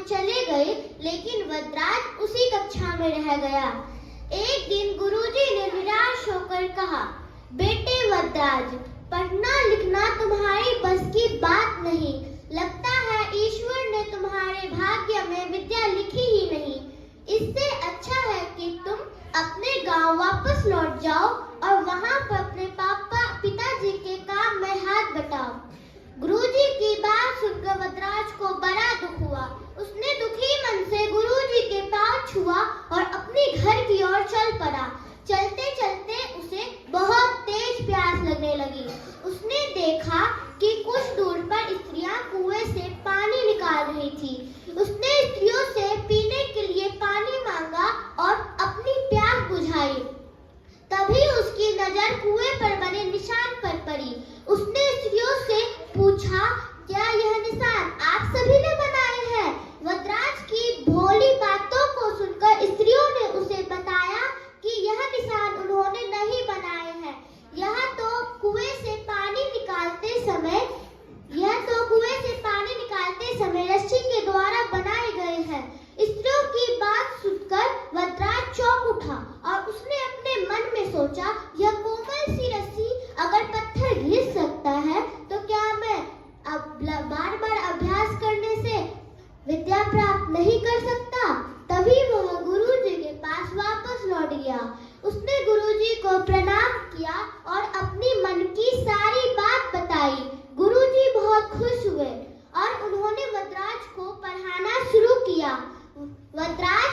चले गए, लेकिन वदराज उसी कक्षा में रह गया। एक दिन गुरुजी ने निराश होकर कहा, बेटे वदराज, पढ़ना लिखना तुम्हारी बस की बात नहीं। लगता है ईश्वर ने तुम्हारे भाग्य में विद्या लिखी ही नहीं। इससे अच्छा है कि तुम अपने गांव वापस लौट जाओ और वहां पर अपने पिताजी के काम में हाथ बटाओ। गुरुजी की बात सुनकर वदराज को बड़ा दुख हुआ। उसने दुखी मन से गुरुजी के पांव छुआ और अपने घर की ओर चल पड़ा। चलते चलते उसे बहुत तेज प्यास लगने लगी। उसने देखा कि कुछ दूर पर स्त्रियां कुएं से पानी निकाल रही थी। उसने स्त्रियों से पीने के लिए पानी मांगा और अपनी प्यास बुझाई। तभी उसकी नजर कुएं पर बने निशान पर पड़ी। उसने स्त्रियों से पूछा, क्या यह निशान आप सभी ने बनाए हैं? वदराज की भोली बातों को सुनकर स्त्रियों ने उसे बताया कि यह निशान उन्होंने नहीं बनाए हैं। यह तो कुएं से पानी निकालते समय रस्सी के द्वारा बनाए गए हैं। स्त्रियों की बात सुनकर वदराज चौंक उठा और उसने अपने मन में सोचा, यह कोमल सी रस्सी अगर पत्थर घिस सकता है तो क्या मैं अब बार बार अभ्यास करने से विद्या प्राप्त नहीं कर सकता? तभी वह गुरुजी के पास वापस लौट गया। उसने गुरुजी को प्रणाम किया और अपनी मन की सारी बात बताई। गुरुजी बहुत खुश हुए और उन्होंने वदराज को पढ़ाना शुरू किया। वदराज